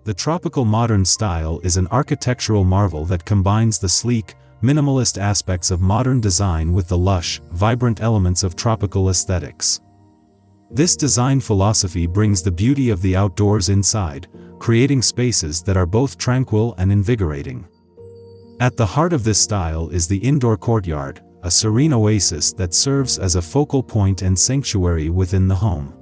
The tropical modern style is an architectural marvel that combines the sleek, minimalist aspects of modern design with the lush, vibrant elements of tropical aesthetics. This design philosophy brings the beauty of the outdoors inside, creating spaces that are both tranquil and invigorating. At the heart of this style is the indoor courtyard, a serene oasis that serves as a focal point and sanctuary within the home.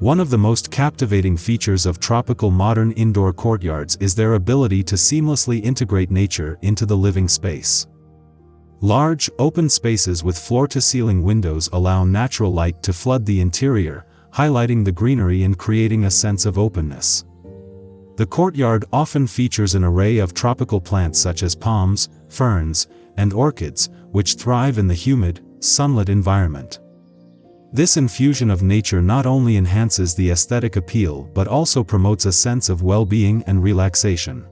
One of the most captivating features of tropical modern indoor courtyards is their ability to seamlessly integrate nature into the living space. Large, open spaces with floor-to-ceiling windows allow natural light to flood the interior, highlighting the greenery and creating a sense of openness. The courtyard often features an array of tropical plants such as palms, ferns, and orchids, which thrive in the humid, sunlit environment. This infusion of nature not only enhances the aesthetic appeal but also promotes a sense of well-being and relaxation.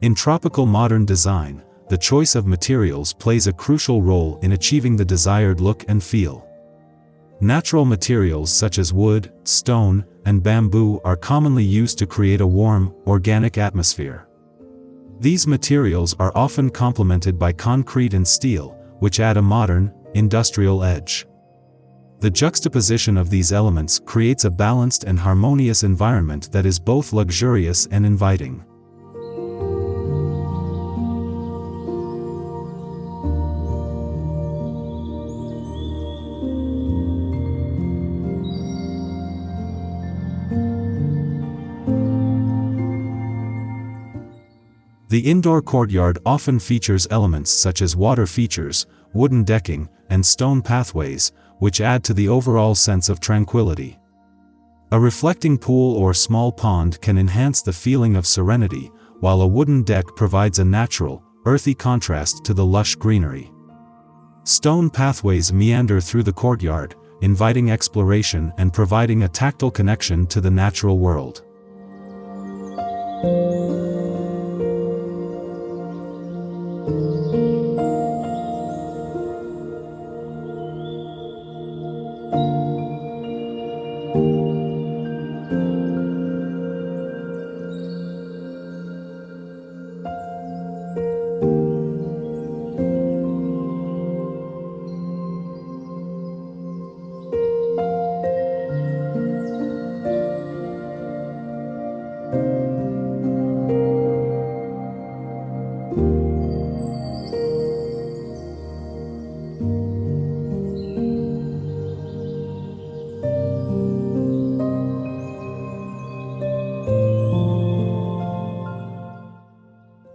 In tropical modern design, the choice of materials plays a crucial role in achieving the desired look and feel. Natural materials such as wood, stone, and bamboo are commonly used to create a warm, organic atmosphere. These materials are often complemented by concrete and steel, which add a modern, industrial edge. The juxtaposition of these elements creates a balanced and harmonious environment that is both luxurious and inviting. The indoor courtyard often features elements such as water features, wooden decking, and stone pathways, which add to the overall sense of tranquility. A reflecting pool or small pond can enhance the feeling of serenity, while a wooden deck provides a natural, earthy contrast to the lush greenery. Stone pathways meander through the courtyard, inviting exploration and providing a tactile connection to the natural world.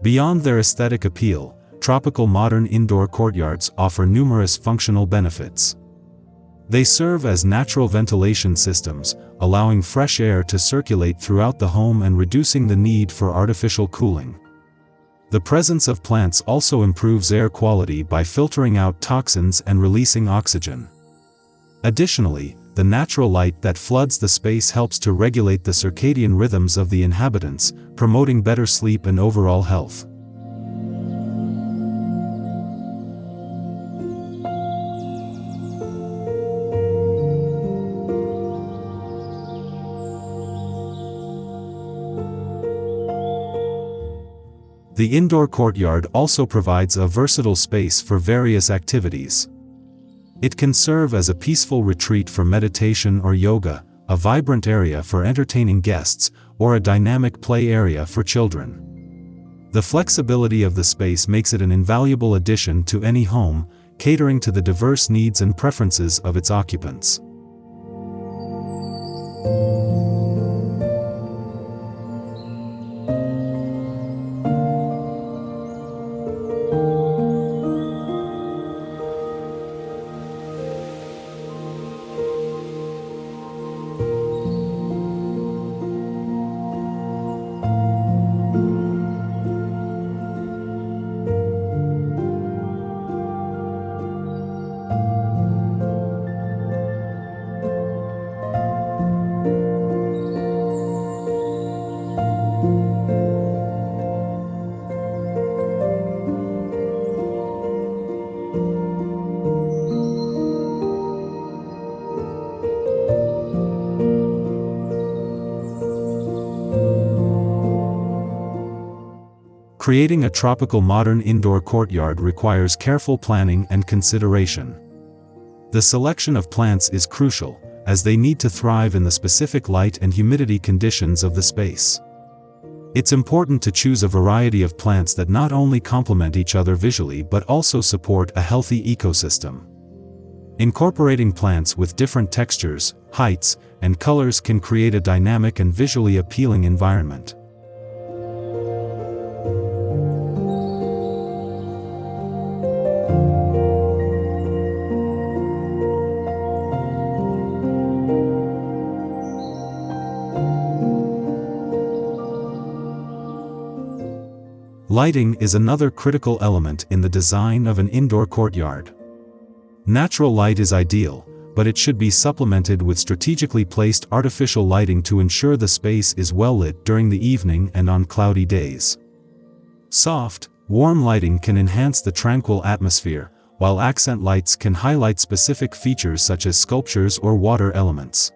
Beyond their aesthetic appeal, tropical modern indoor courtyards offer numerous functional benefits. They serve as natural ventilation systems, allowing fresh air to circulate throughout the home and reducing the need for artificial cooling. The presence of plants also improves air quality by filtering out toxins and releasing oxygen. Additionally, the natural light that floods the space helps to regulate the circadian rhythms of the inhabitants, promoting better sleep and overall health. The indoor courtyard also provides a versatile space for various activities. It can serve as a peaceful retreat for meditation or yoga, a vibrant area for entertaining guests, or a dynamic play area for children. The flexibility of the space makes it an invaluable addition to any home, catering to the diverse needs and preferences of its occupants. Creating a tropical modern indoor courtyard requires careful planning and consideration. The selection of plants is crucial, as they need to thrive in the specific light and humidity conditions of the space. It's important to choose a variety of plants that not only complement each other visually but also support a healthy ecosystem. Incorporating plants with different textures, heights, and colors can create a dynamic and visually appealing environment. Lighting is another critical element in the design of an indoor courtyard. Natural light is ideal, but it should be supplemented with strategically placed artificial lighting to ensure the space is well lit during the evening and on cloudy days. Soft, warm lighting can enhance the tranquil atmosphere, while accent lights can highlight specific features such as sculptures or water elements.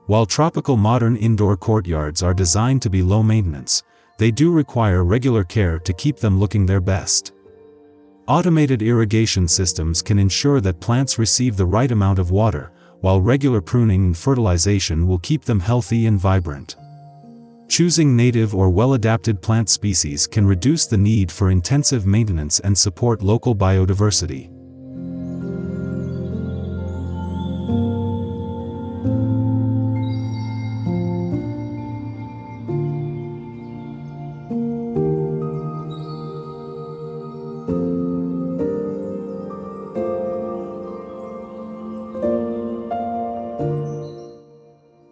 While tropical modern indoor courtyards are designed to be low maintenance, they do require regular care to keep them looking their best. Automated irrigation systems can ensure that plants receive the right amount of water, while regular pruning and fertilization will keep them healthy and vibrant. Choosing native or well-adapted plant species can reduce the need for intensive maintenance and support local biodiversity.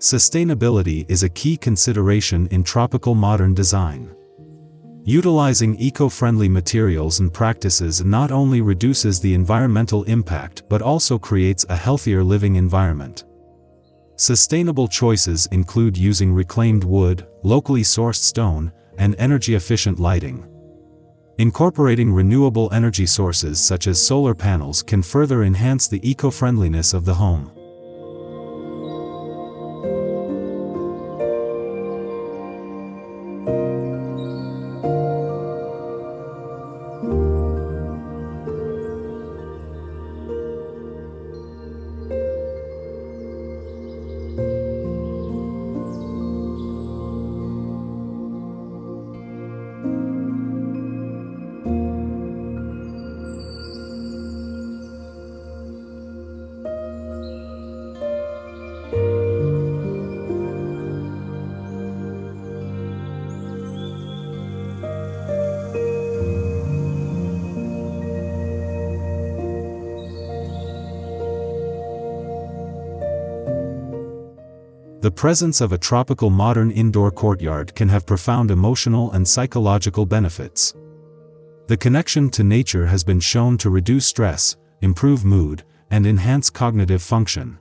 Sustainability is a key consideration in tropical modern design. Utilizing eco-friendly materials and practices not only reduces the environmental impact but also creates a healthier living environment. Sustainable choices include using reclaimed wood, locally sourced stone, and energy-efficient lighting. Incorporating renewable energy sources such as solar panels can further enhance the eco-friendliness of the home. The presence of a tropical modern indoor courtyard can have profound emotional and psychological benefits. The connection to nature has been shown to reduce stress, improve mood, and enhance cognitive function.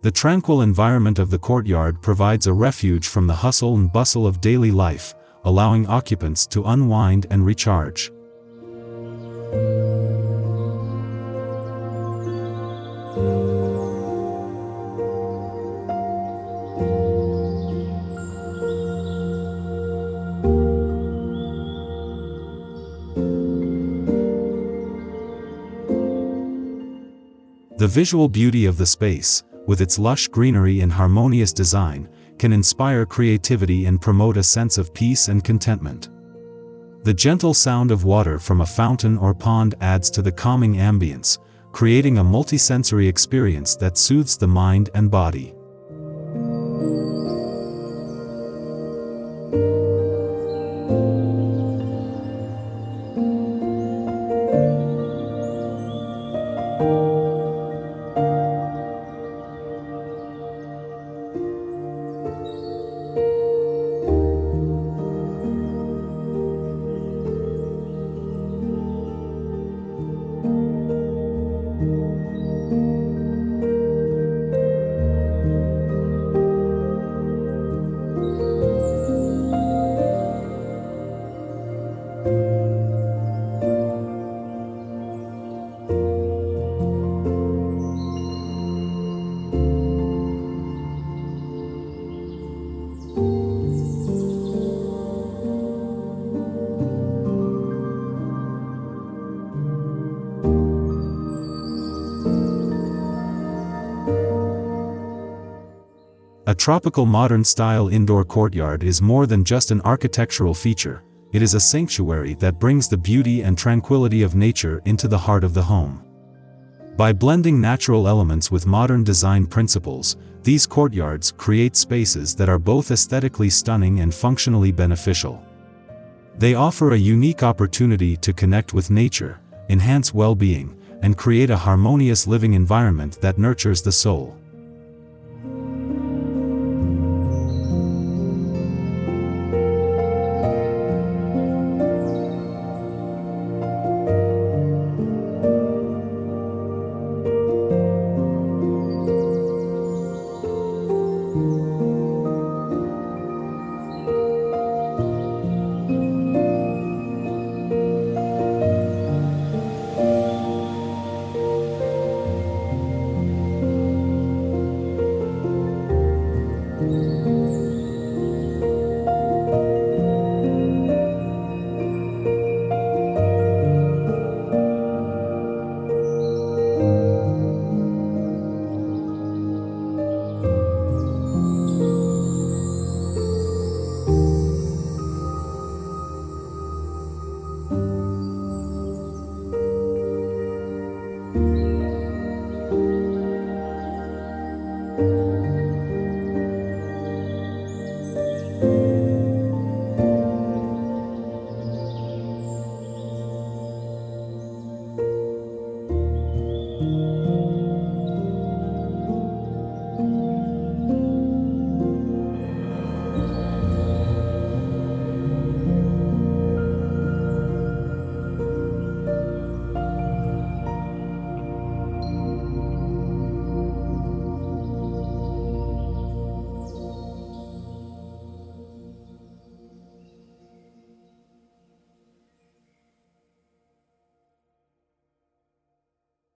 The tranquil environment of the courtyard provides a refuge from the hustle and bustle of daily life, allowing occupants to unwind and recharge. The visual beauty of the space, with its lush greenery and harmonious design, can inspire creativity and promote a sense of peace and contentment. The gentle sound of water from a fountain or pond adds to the calming ambience, creating a multisensory experience that soothes the mind and body. A tropical modern-style indoor courtyard is more than just an architectural feature, it is a sanctuary that brings the beauty and tranquility of nature into the heart of the home. By blending natural elements with modern design principles, these courtyards create spaces that are both aesthetically stunning and functionally beneficial. They offer a unique opportunity to connect with nature, enhance well-being, and create a harmonious living environment that nurtures the soul.